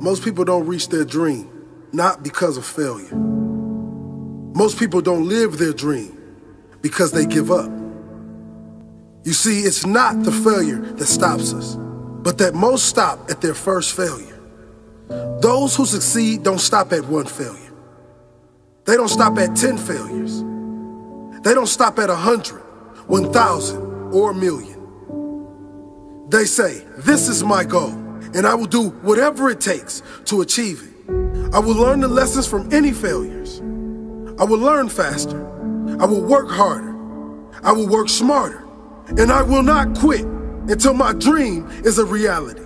Most people don't reach their dream, not because of failure. Most people don't live their dream because they give up. You see, it's not the failure that stops us, but that most stop at their first failure. Those who succeed don't stop at one failure. They don't stop at 10 failures. They don't stop at 100, 1,000, or 1,000,000. They say, this is my goal, and I will do whatever it takes to achieve it. I will learn the lessons from any failures. I will learn faster. I will work harder. I will work smarter. And I will not quit until my dream is a reality.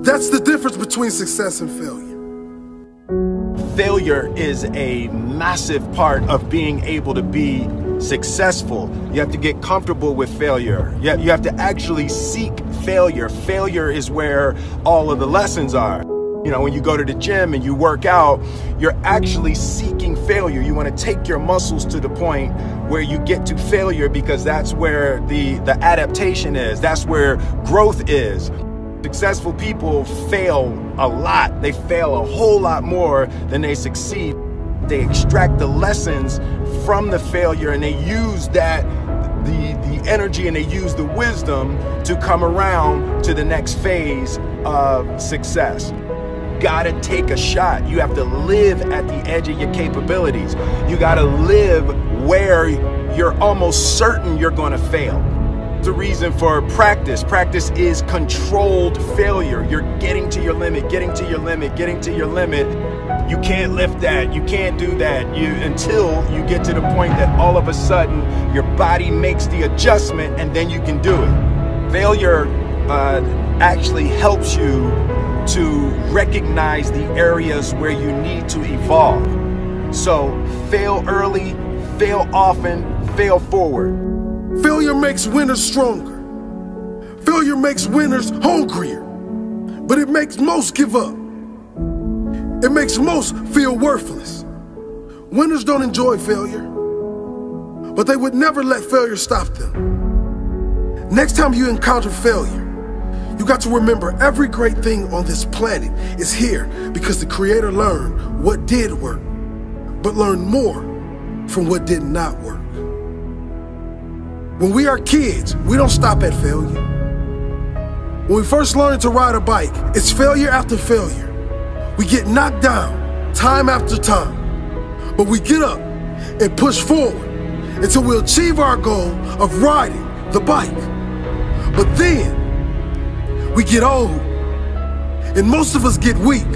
That's the difference between success and failure. Failure is a massive part of being able to be successful. You have to get comfortable with failure. You have to actually seek failure. Failure is where all of the lessons are. You know, when you go to the gym and you work out, you're actually seeking failure. You want to take your muscles to the point where you get to failure, because that's where the adaptation is. That's where growth is. Successful people fail a lot. They fail a whole lot more than they succeed. They extract the lessons from the failure, and they use that, the energy, and they use the wisdom to come around to the next phase of success. Gotta take a shot. You have to live at the edge of your capabilities. You gotta live where you're almost certain you're gonna fail. The reason for practice. Practice is controlled failure. You're getting to your limit, getting to your limit, getting to your limit. You can't lift that, you can't do that, until you get to the point that all of a sudden your body makes the adjustment, and then you can do it. Failure actually helps you to recognize the areas where you need to evolve. So fail early, fail often, fail forward. Failure makes winners stronger. Failure makes winners hungrier. But it makes most give up. It makes most feel worthless. Winners don't enjoy failure, but they would never let failure stop them. Next time you encounter failure, you got to remember every great thing on this planet is here because the Creator learned what did work, but learned more from what did not work. When we are kids, we don't stop at failure. When we first learn to ride a bike, it's failure after failure. We get knocked down time after time, but we get up and push forward until we achieve our goal of riding the bike. But then we get old, and most of us get weak.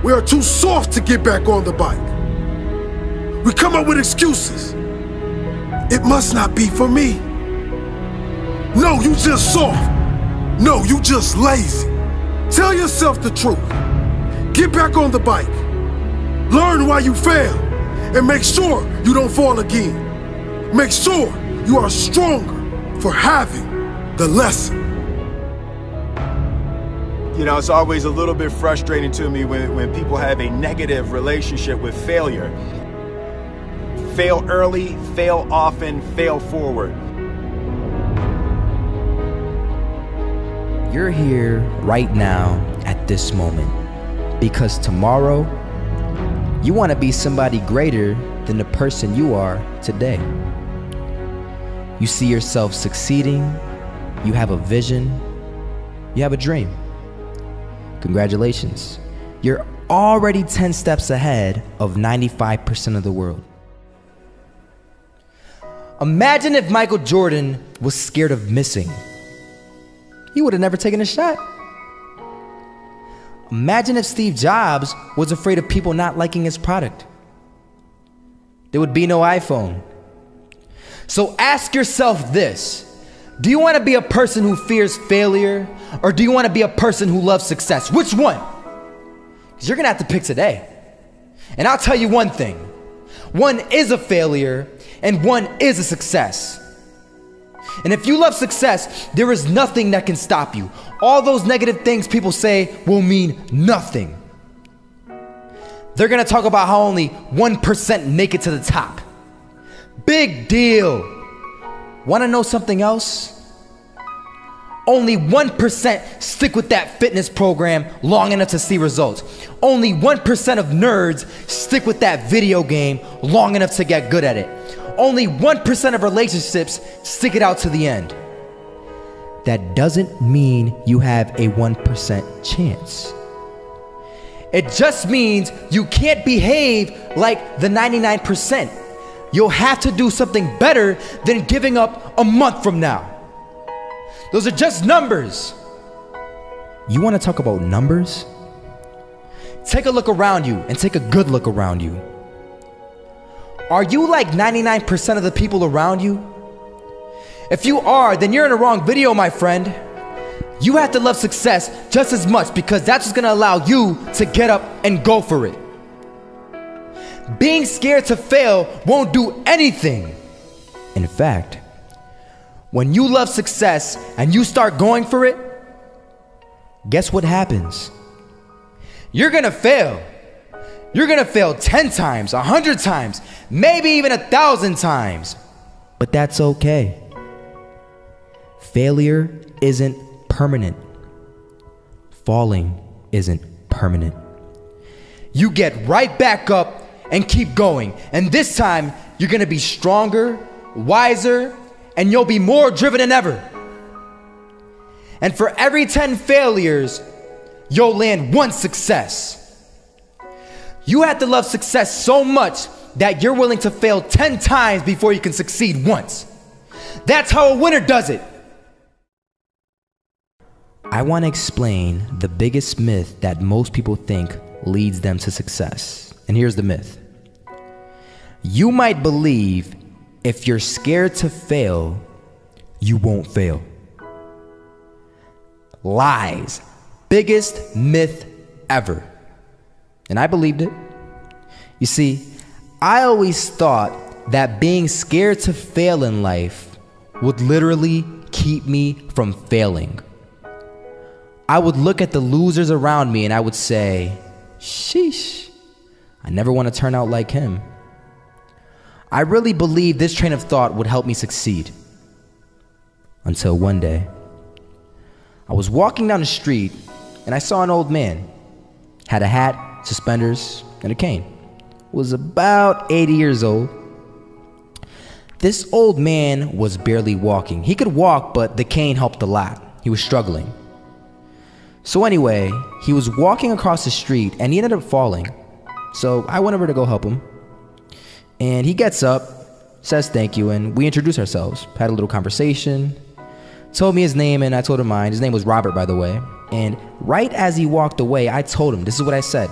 We are too soft to get back on the bike. We come up with excuses. It must not be for me. No, you just soft. No, you just lazy. Tell yourself the truth. Get back on the bike. Learn why you failed, and make sure you don't fall again. Make sure you are stronger for having the lesson. You know, it's always a little bit frustrating to me when people have a negative relationship with failure. Fail early, fail often, fail forward. You're here right now at this moment because tomorrow you want to be somebody greater than the person you are today. You see yourself succeeding, you have a vision, you have a dream. Congratulations. You're already 10 steps ahead of 95% of the world. Imagine if Michael Jordan was scared of missing. He would have never taken a shot. Imagine if Steve Jobs was afraid of people not liking his product. There would be no iPhone. So ask yourself this. Do you want to be a person who fears failure, or do you want to be a person who loves success? Which one? Because you're going to have to pick today. And I'll tell you one thing. One is a failure, and one is a success. And if you love success, there is nothing that can stop you. All those negative things people say will mean nothing. They're going to talk about how only 1% make it to the top. Big deal. Want to know something else? Only 1% stick with that fitness program long enough to see results. Only 1% of nerds stick with that video game long enough to get good at it. Only 1% of relationships stick it out to the end. That doesn't mean you have a 1% chance. It just means you can't behave like the 99%. You'll have to do something better than giving up a month from now. Those are just numbers. You want to talk about numbers? Take a look around you and take a good look around you. Are you like 99% of the people around you? If you are, then you're in the wrong video, my friend. You have to love success just as much because that's what's going to allow you to get up and go for it. Being scared to fail won't do anything. In fact, when you love success and you start going for it, guess what happens? You're gonna fail. You're gonna fail 10 times, 100 times, maybe even 1,000 times. But that's okay. Failure isn't permanent. Falling isn't permanent. You get right back up and keep going. And this time, you're gonna be stronger, wiser, and you'll be more driven than ever. And for every 10 failures, you'll land one success. You have to love success so much that you're willing to fail 10 times before you can succeed once. That's how a winner does it. I want to explain the biggest myth that most people think leads them to success. And here's the myth. You might believe if you're scared to fail, you won't fail. Lies. Biggest myth ever. And I believed it. You see, I always thought that being scared to fail in life would literally keep me from failing. I would look at the losers around me and I would say, sheesh, I never want to turn out like him. I really believed this train of thought would help me succeed. Until one day, I was walking down the street and I saw an old man. Had a hat, suspenders, and a cane. Was about 80 years old. This old man was barely walking. He could walk, but the cane helped a lot. He was struggling. So anyway, he was walking across the street and he ended up falling. So I went over to go help him. And he gets up, says thank you, and we introduced ourselves. Had a little conversation. Told me his name and I told him mine. His name was Robert, by the way. And right as he walked away, I told him, this is what I said.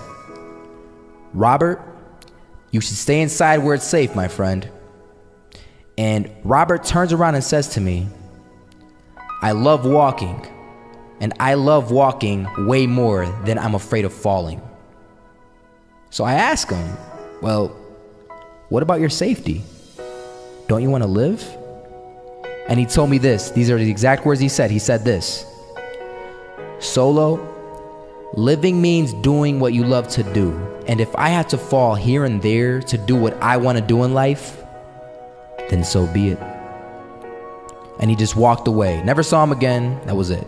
Robert, you should stay inside where it's safe, my friend. And Robert turns around and says to me, I love walking. And I love walking way more than I'm afraid of falling. So I asked him, well, what about your safety? Don't you want to live? And he told me this. These are the exact words he said. He said this. Solo, living means doing what you love to do. And if I have to fall here and there to do what I want to do in life, then so be it. And he just walked away. Never saw him again. That was it.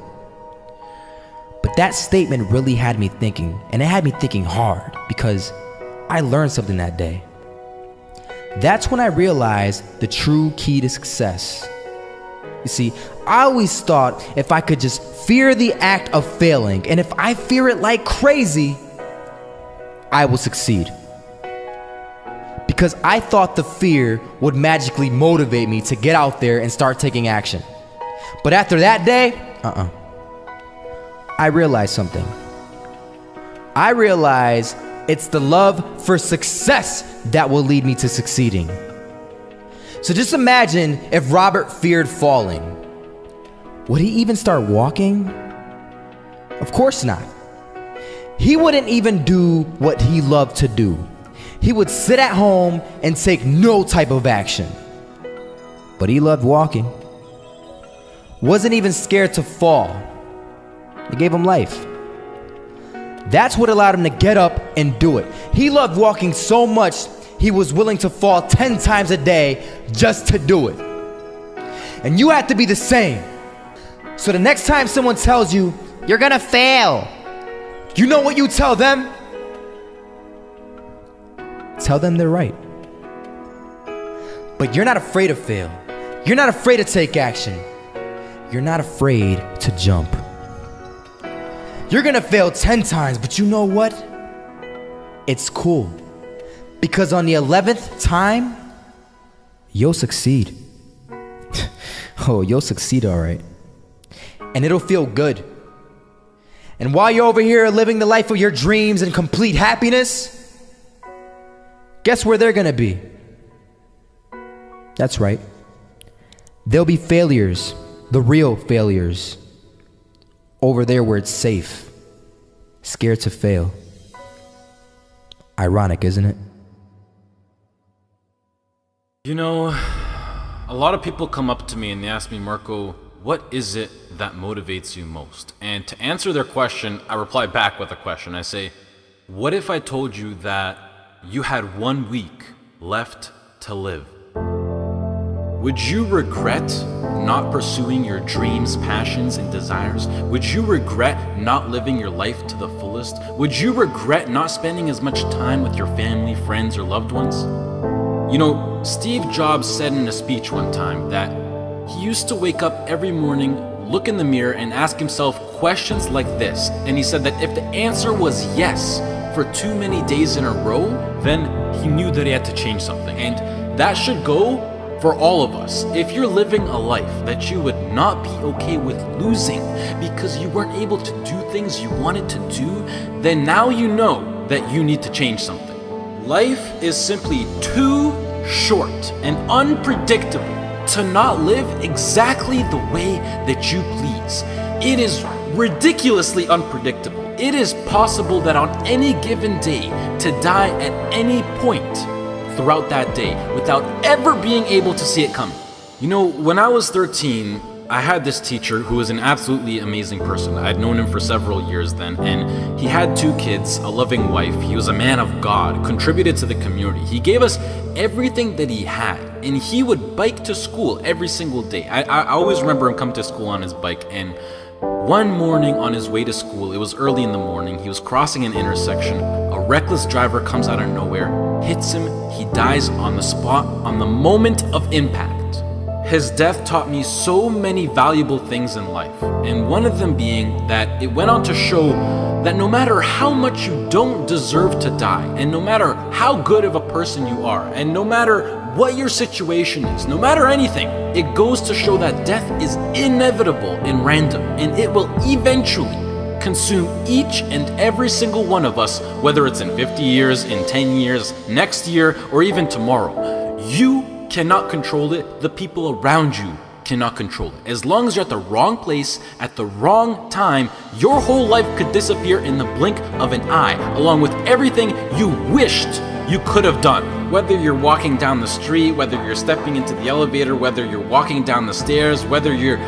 But that statement really had me thinking, and it had me thinking hard because I learned something that day. That's when I realized the true key to success. You see, I always thought if I could just fear the act of failing, and if I fear it like crazy, I will succeed. Because I thought the fear would magically motivate me to get out there and start taking action. But after that day, I realized something. I realized it's the love for success that will lead me to succeeding. So just imagine if Robert feared falling. Would he even start walking? Of course not. He wouldn't even do what he loved to do. He would sit at home and take no type of action. But he loved walking. Wasn't even scared to fall. It gave him life. That's what allowed him to get up and do it. He loved walking so much, he was willing to fall 10 times a day just to do it. And you have to be the same. So the next time someone tells you, you're gonna fail, you know what you tell them? Tell them they're right. But you're not afraid to fail. You're not afraid to take action. You're not afraid to jump. You're gonna fail 10 times, but you know what? It's cool. Because on the 11th time, you'll succeed. Oh, you'll succeed, all right. And it'll feel good. And while you're over here living the life of your dreams and complete happiness, guess where they're gonna be? That's right. They'll be failures, the real failures, over there where it's safe, scared to fail. Ironic, isn't it? You know, a lot of people come up to me and they ask me, Marco, what is it that motivates you most? And to answer their question, I reply back with a question. I say, what if I told you that you had 1 week left to live? Would you regret not pursuing your dreams, passions, and desires? Would you regret not living your life to the fullest? Would you regret not spending as much time with your family, friends, or loved ones? You know, Steve Jobs said in a speech one time that he used to wake up every morning, look in the mirror, and ask himself questions like this. And he said that if the answer was yes for too many days in a row, then he knew that he had to change something. And that should go for all of us. If you're living a life that you would not be okay with losing because you weren't able to do things you wanted to do, then now you know that you need to change something. Life is simply too short and unpredictable to not live exactly the way that you please. It is ridiculously unpredictable. It is possible that on any given day to die at any point throughout that day without ever being able to see it coming. You know, when I was 13, I had this teacher who was an absolutely amazing person. I'd known him for several years then, and he had 2 kids, a loving wife. He was a man of God, contributed to the community. He gave us everything that he had, and he would bike to school every single day. I always remember him coming to school on his bike, and one morning on his way to school, it was early in the morning, he was crossing an intersection. A reckless driver comes out of nowhere, hits him, he dies on the spot, on the moment of impact. His death taught me so many valuable things in life, and one of them being that it went on to show that no matter how much you don't deserve to die, and no matter how good of a person you are, and no matter what your situation is, no matter anything, it goes to show that death is inevitable and random, and it will eventually consume each and every single one of us, whether it's in 50 years, in 10 years, next year, or even tomorrow. You cannot control it. The people around you cannot control it. As long as you're at the wrong place at the wrong time, your whole life could disappear in the blink of an eye, along with everything you wished you could have done. Whether you're walking down the street, whether you're stepping into the elevator, whether you're walking down the stairs, whether you're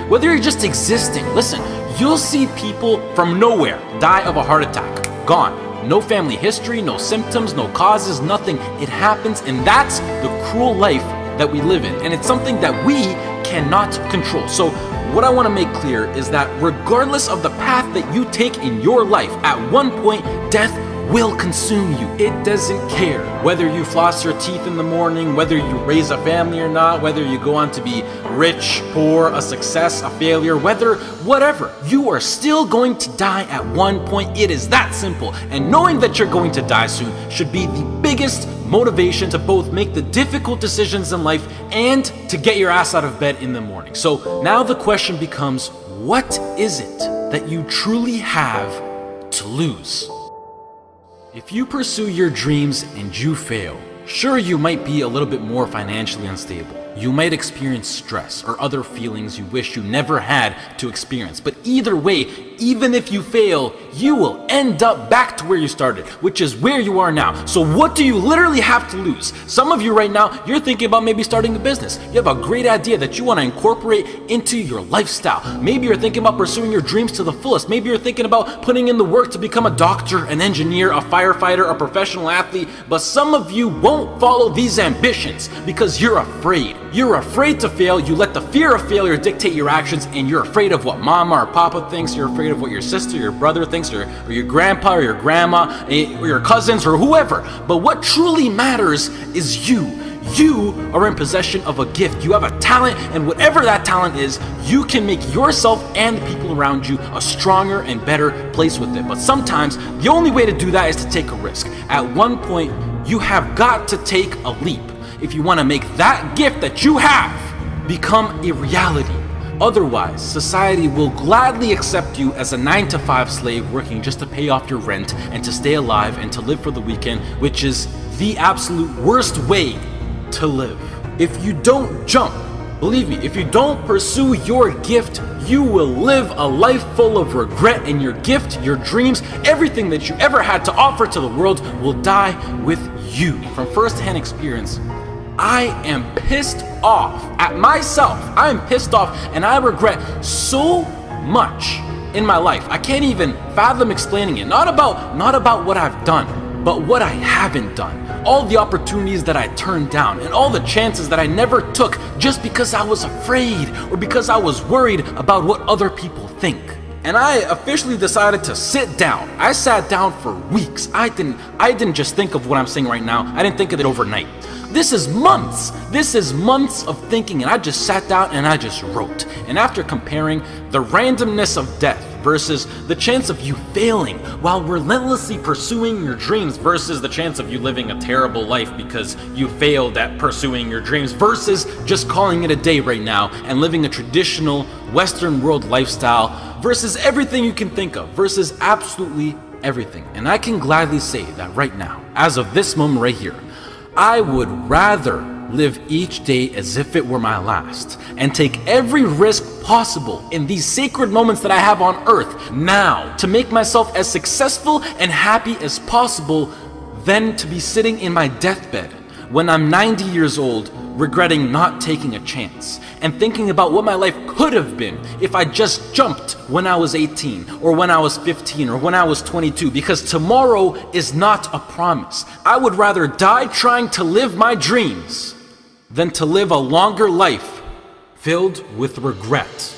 just existing. Listen, you'll see people from nowhere die of a heart attack. Gone. No family history, no symptoms, no causes, nothing. It happens, and that's the cruel life that we live in, and it's something that we cannot control. So what I want to make clear is that regardless of the path that you take in your life, at one point death will consume you. It doesn't care whether you floss your teeth in the morning, whether you raise a family or not, whether you go on to be rich, poor, a success, a failure, whatever, you are still going to die at one point. It is that simple. And knowing that you're going to die soon should be the biggest motivation to both make the difficult decisions in life and to get your ass out of bed in the morning. So now the question becomes, what is it that you truly have to lose? If you pursue your dreams and you fail, sure, you might be a little bit more financially unstable. You might experience stress or other feelings you wish you never had to experience. But either way, even if you fail, you will end up back to where you started, which is where you are now. So what do you literally have to lose? Some of you right now, you're thinking about maybe starting a business. You have a great idea that you want to incorporate into your lifestyle. Maybe you're thinking about pursuing your dreams to the fullest. Maybe you're thinking about putting in the work to become a doctor, an engineer, a firefighter, a professional athlete. But some of you won't follow these ambitions because you're afraid. You're afraid to fail. You let the fear of failure dictate your actions, and you're afraid of what mama or papa thinks. You're afraid of what your sister, your brother thinks, or your grandpa or your grandma, or your cousins, or whoever. But what truly matters is you. You are in possession of a gift. You have a talent, and whatever that talent is, you can make yourself and the people around you a stronger and better place with it. But sometimes the only way to do that is to take a risk. At one point, you have got to take a leap if you want to make that gift that you have become a reality. Otherwise, society will gladly accept you as a 9-to-5 slave working just to pay off your rent and to stay alive and to live for the weekend, which is the absolute worst way to live. If you don't jump, believe me, if you don't pursue your gift, you will live a life full of regret, and your gift, your dreams, everything that you ever had to offer to the world will die with you. From first-hand experience, I am pissed off at myself. I am pissed off, and I regret so much in my life. I can't even fathom explaining it. Not about what I've done, but what I haven't done. All the opportunities that I turned down, and all the chances that I never took just because I was afraid or because I was worried about what other people think. And I officially decided to sit down. I sat down for weeks. I didn't just think of what I'm saying right now. I didn't think of it overnight. This is months. This is months of thinking, and I just sat down and I just wrote. And after comparing the randomness of death versus the chance of you failing while relentlessly pursuing your dreams versus the chance of you living a terrible life because you failed at pursuing your dreams versus just calling it a day right now and living a traditional Western world lifestyle versus everything you can think of versus absolutely everything. And I can gladly say that right now, as of this moment right here, I would rather live each day as if it were my last and take every risk possible in these sacred moments that I have on earth now to make myself as successful and happy as possible than to be sitting in my deathbed when I'm 90 years old regretting not taking a chance and thinking about what my life could have been if I just jumped when I was 18 or when I was 15 or when I was 22, because tomorrow is not a promise. I would rather die trying to live my dreams than to live a longer life filled with regret.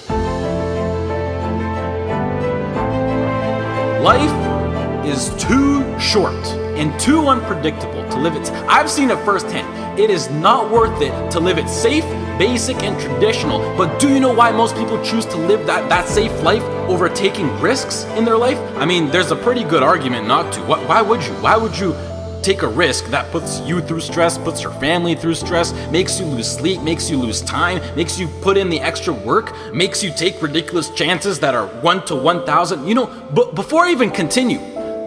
Life is too short and too unpredictable to live it. I've seen it firsthand. It is not worth it to live it safe, basic, and traditional. But do you know why most people choose to live that safe life over taking risks in their life? I mean, there's a pretty good argument not to. Why would you? Why would you take a risk that puts you through stress, puts your family through stress, makes you lose sleep, makes you lose time, makes you put in the extra work, makes you take ridiculous chances that are 1 to 1,000? You know, but before I even continue,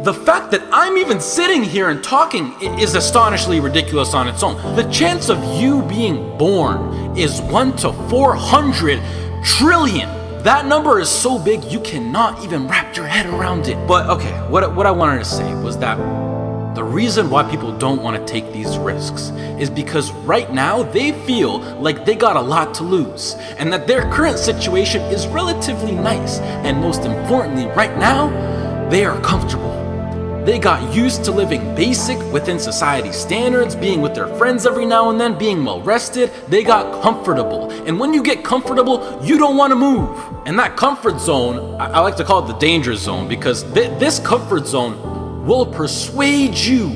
the fact that I'm even sitting here and talking is astonishingly ridiculous on its own. The chance of you being born is 1 to 400 trillion. That number is so big you cannot even wrap your head around it. But okay, what I wanted to say was that the reason why people don't want to take these risks is because right now they feel like they got a lot to lose and that their current situation is relatively nice, and most importantly, right now, they are comfortable. They got used to living basic within society standards, being with their friends every now and then, being well rested. They got comfortable. And when you get comfortable, you don't want to move. And that comfort zone, I like to call it the danger zone, because this comfort zone will persuade you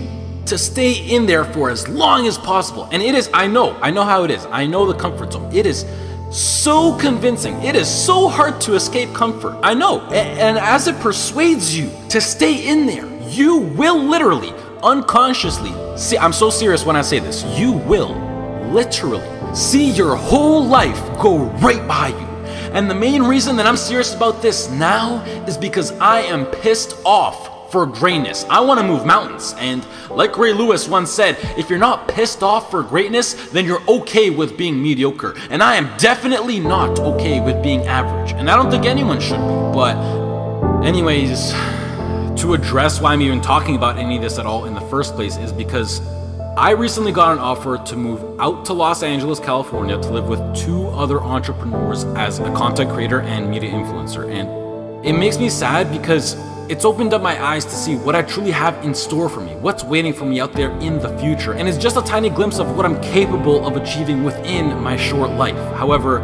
to stay in there for as long as possible. And it is, I know how it is. I know the comfort zone. It is so convincing. It is so hard to escape comfort. I know. And as it persuades you to stay in there, you will literally, unconsciously, see, I'm so serious when I say this, you will literally see your whole life go right by you. And the main reason that I'm serious about this now is because I am pissed off for greatness. I want to move mountains. And like Ray Lewis once said, if you're not pissed off for greatness, then you're okay with being mediocre. And I am definitely not okay with being average. And I don't think anyone should be. But anyways, to address why I'm even talking about any of this at all in the first place is because I recently got an offer to move out to Los Angeles, California to live with 2 other entrepreneurs as a content creator and media influencer. And it makes me sad because it's opened up my eyes to see what I truly have in store for me, what's waiting for me out there in the future, and it's just a tiny glimpse of what I'm capable of achieving within my short life. However,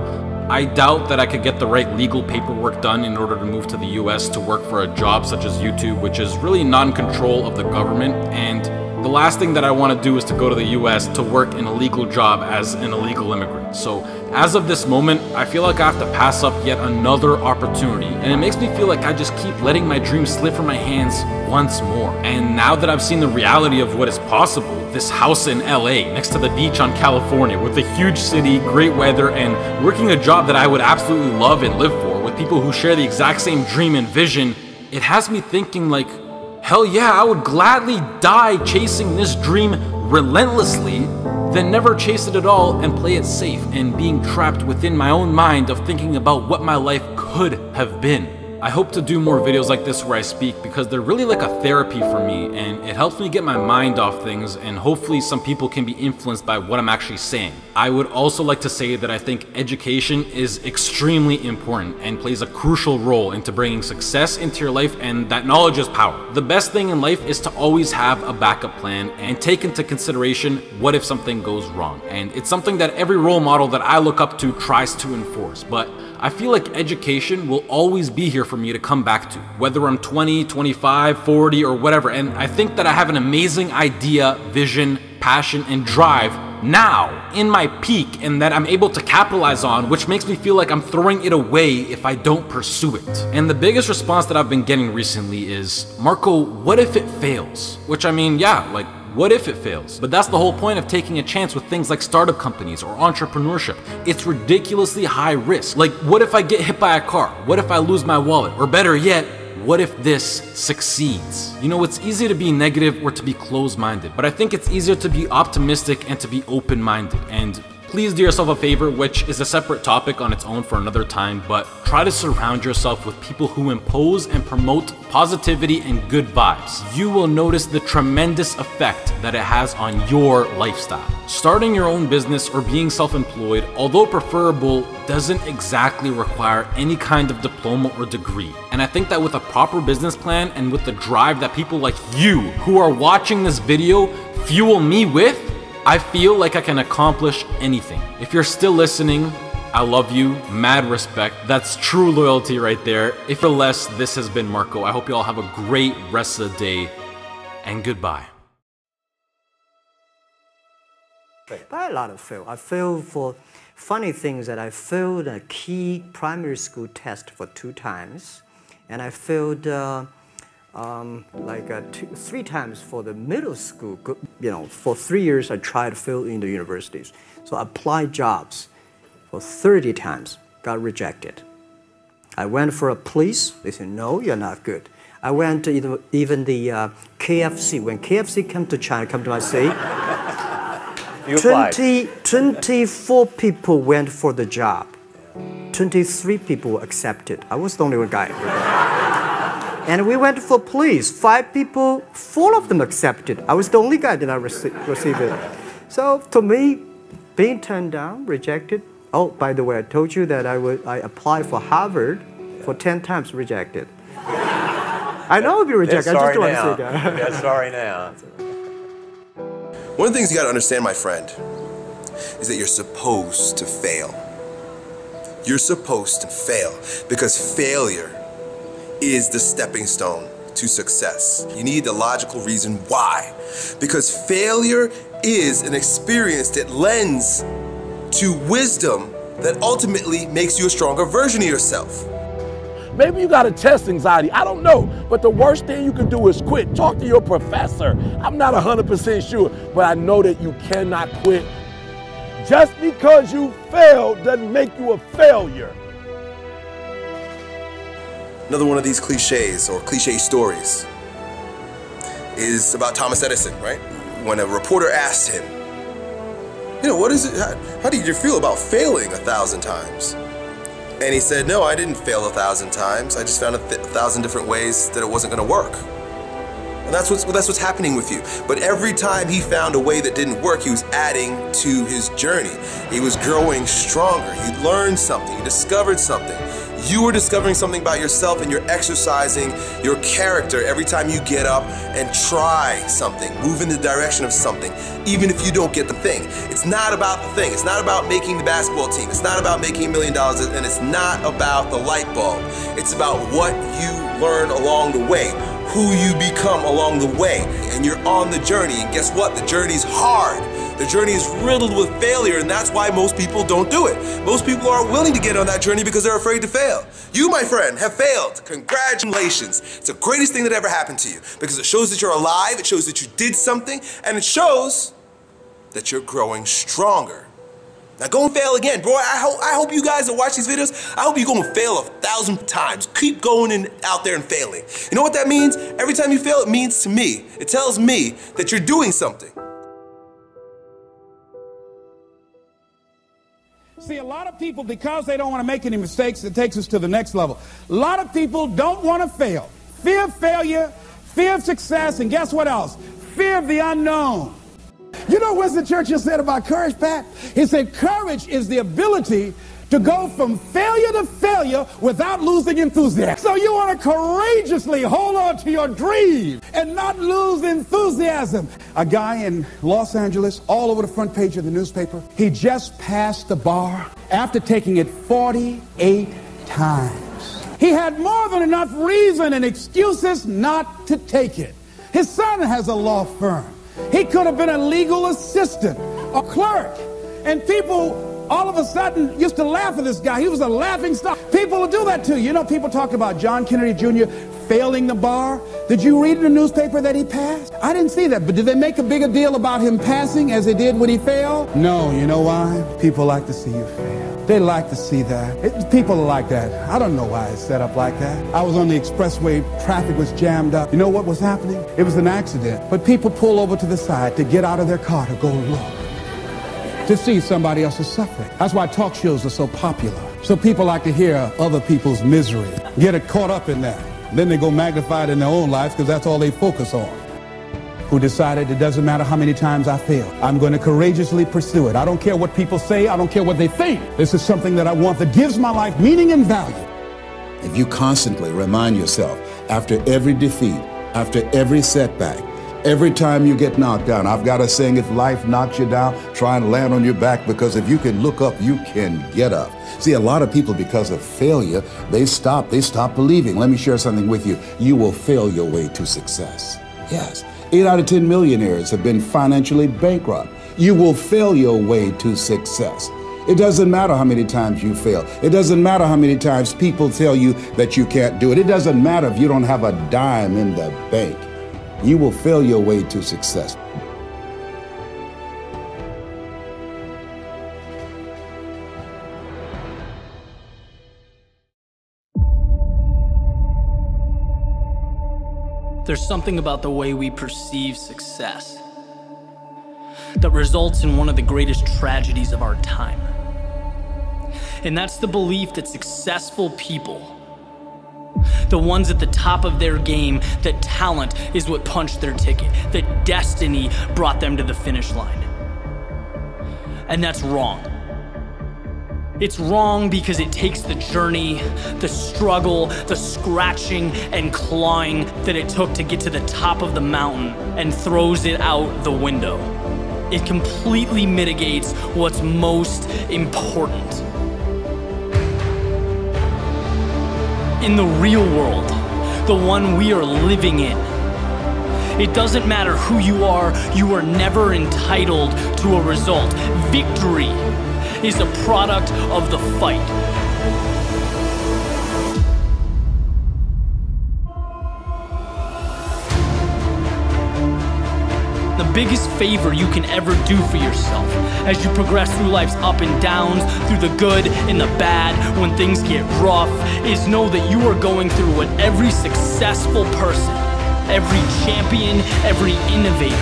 I doubt that I could get the right legal paperwork done in order to move to the US to work for a job such as YouTube, which is really not in control of the government, and the last thing that I want to do is to go to the US to work in a legal job as an illegal immigrant. So as of this moment, I feel like I have to pass up yet another opportunity, and it makes me feel like I just keep letting my dreams slip from my hands once more. And now that I've seen the reality of what is possible, this house in LA next to the beach on California with a huge city, great weather, and working a job that I would absolutely love and live for with people who share the exact same dream and vision, it has me thinking like, hell yeah, I would gladly die chasing this dream relentlessly than never chase it at all and play it safe and being trapped within my own mind of thinking about what my life could have been. I hope to do more videos like this where I speak because they're really like a therapy for me, and it helps me get my mind off things, and hopefully some people can be influenced by what I'm actually saying. I would also like to say that I think education is extremely important and plays a crucial role into bringing success into your life, and that knowledge is power. The best thing in life is to always have a backup plan and take into consideration what if something goes wrong. And it's something that every role model that I look up to tries to enforce, but I feel like education will always be here for me to come back to, whether I'm 20, 25, 40, or whatever. And I think that I have an amazing idea, vision, passion, and drive now in my peak, and that I'm able to capitalize on, which makes me feel like I'm throwing it away if I don't pursue it. And the biggest response that I've been getting recently is, Marco, what if it fails? Which, I mean, yeah, like, what if it fails? But that's the whole point of taking a chance with things like startup companies or entrepreneurship. It's ridiculously high risk. Like, what if I get hit by a car? What if I lose my wallet? Or better yet, what if this succeeds? You know, it's easy to be negative or to be closed-minded, but I think it's easier to be optimistic and to be open-minded. And please do yourself a favor, which is a separate topic on its own for another time, but try to surround yourself with people who impose and promote positivity and good vibes. You will notice the tremendous effect that it has on your lifestyle. Starting your own business or being self-employed, although preferable, doesn't exactly require any kind of diploma or degree. And I think that with a proper business plan and with the drive that people like you who are watching this video fuel me with, I feel like I can accomplish anything. If you're still listening, I love you, mad respect. That's true loyalty right there. If you're less, this has been Marco. I hope you all have a great rest of the day, and goodbye. By a lot of fail. I failed for funny things that I failed a key primary school test for 2 times, and I failed 3 times for the middle school. You know, for 3 years I tried to fill in the universities. So I applied jobs for 30 times, got rejected. I went for a police, they said, no, you're not good. I went to even the KFC. When KFC came to China, come to my city, 24 people went for the job. 23 people were accepted. I was the only one guy. And we went for police. 5 people, 4 of them accepted. I was the only guy that I received it. So to me, being turned down, rejected. Oh, by the way, I told you that I applied for Harvard for 10 times, rejected. I know I'll be rejected. I just don't want to say that. Yeah, sorry now. One of the things you got to understand, my friend, is that you're supposed to fail. You're supposed to fail because failure is the stepping stone to success. You need the logical reason why. Because failure is an experience that lends to wisdom that ultimately makes you a stronger version of yourself. Maybe you got a test anxiety, I don't know. But the worst thing you can do is quit. Talk to your professor. I'm not 100% sure, but I know that you cannot quit. Just because you failed doesn't make you a failure. Another one of these cliches or cliche stories is about Thomas Edison, right? When a reporter asked him, you know, what is it, how did you feel about failing 1,000 times? And he said, no, I didn't fail 1,000 times. I just found 1,000 different ways that it wasn't going to work. And that's what's happening with you. But every time he found a way that didn't work, he was adding to his journey. He was growing stronger. He learned something. He discovered something. You are discovering something about yourself, and you're exercising your character every time you get up and try something, move in the direction of something, even if you don't get the thing. It's not about the thing. It's not about making the basketball team. It's not about making $1 million, and it's not about the light bulb. It's about what you learn along the way, who you become along the way, and you're on the journey. And guess what? The journey's hard. The journey is riddled with failure, and that's why most people don't do it. Most people aren't willing to get on that journey because they're afraid to fail. You, my friend, have failed. Congratulations. It's the greatest thing that ever happened to you because it shows that you're alive, it shows that you did something, and it shows that you're growing stronger. Now go and fail again, bro. I hope you guys that watch these videos, I hope you go and fail 1,000 times. Keep going out there and failing. You know what that means? Every time you fail, it means to me, it tells me that you're doing something. See, a lot of people, because they don't want to make any mistakes, it takes us to the next level. A lot of people don't want to fail. Fear of failure, fear of success, and guess what else? Fear of the unknown. You know what Winston Churchill said about courage, Pat? He said, courage is the ability to go from failure to failure without losing enthusiasm. So you want to courageously hold on to your dream and not lose enthusiasm. A guy in Los Angeles, all over the front page of the newspaper, he just passed the bar after taking it 48 times. He had more than enough reason and excuses not to take it. His son has a law firm. He could have been a legal assistant, a clerk, and people all of a sudden used to laugh at this guy. He was a laughing stock. People will do that to you. You know, people talk about John Kennedy Jr. failing the bar. Did you read in the newspaper that he passed? I didn't see that, but did they make a bigger deal about him passing as they did when he failed? No, you know why? People like to see you fail. They like to see that. People are like that. I don't know why it's set up like that. I was on the expressway, traffic was jammed up. You know what was happening? It was an accident. But people pull over to the side to get out of their car to go look, to see somebody else's suffering. That's why talk shows are so popular. So people like to hear other people's misery, get it caught up in that. Then they go magnify it in their own lives because that's all they focus on. Who decided it doesn't matter how many times I fail. I'm going to courageously pursue it. I don't care what people say. I don't care what they think. This is something that I want that gives my life meaning and value. If you constantly remind yourself after every defeat, after every setback, every time you get knocked down, I've got a saying, if life knocks you down, try and land on your back, because if you can look up, you can get up. See, a lot of people, because of failure, they stop believing. Let me share something with you. You will fail your way to success. Yes. 8 out of 10 millionaires have been financially bankrupt. You will fail your way to success. It doesn't matter how many times you fail. It doesn't matter how many times people tell you that you can't do it. It doesn't matter if you don't have a dime in the bank. You will fail your way to success. There's something about the way we perceive success that results in one of the greatest tragedies of our time. And that's the belief that successful people, the ones at the top of their game, that talent is what punched their ticket, that destiny brought them to the finish line. And that's wrong. It's wrong because it takes the journey, the struggle, the scratching and clawing that it took to get to the top of the mountain and throws it out the window. It completely mitigates what's most important. In the real world, the one we are living in, it doesn't matter who you are never entitled to a result. Victory is a product of the fight. The biggest favor you can ever do for yourself as you progress through life's up and downs, through the good and the bad, when things get rough, is know that you are going through what every successful person, every champion, every innovator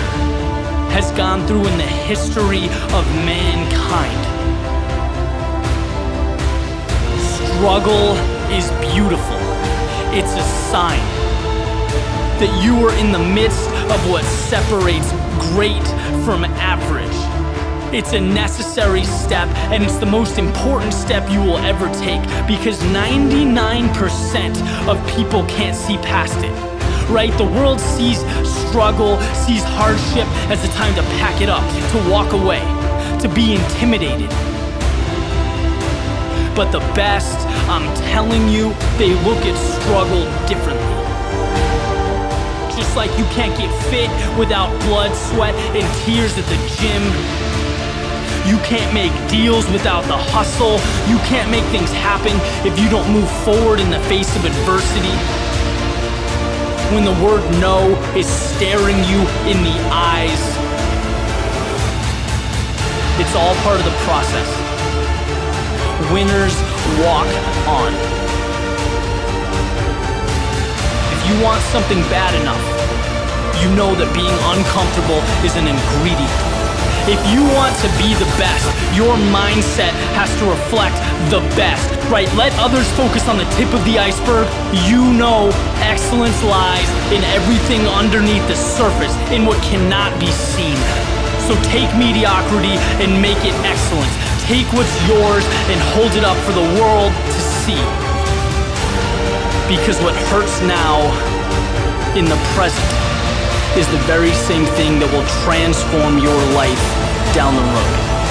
has gone through in the history of mankind. Struggle is beautiful. It's a sign that you are in the midst of what separates great from average. It's a necessary step, and it's the most important step you will ever take, because 99% of people can't see past it, right? The world sees struggle, sees hardship as a time to pack it up, to walk away, to be intimidated. But the best, I'm telling you, they look at struggle differently. Just like you can't get fit without blood, sweat, and tears at the gym. You can't make deals without the hustle. You can't make things happen if you don't move forward in the face of adversity. When the word no is staring you in the eyes, it's all part of the process. Winners walk on. If you want something bad enough, you know that being uncomfortable is an ingredient. If you want to be the best, your mindset has to reflect the best, right? Let others focus on the tip of the iceberg. You know excellence lies in everything underneath the surface, in what cannot be seen. So take mediocrity and make it excellence. Take what's yours and hold it up for the world to see. Because what hurts now in the present is the very same thing that will transform your life down the road.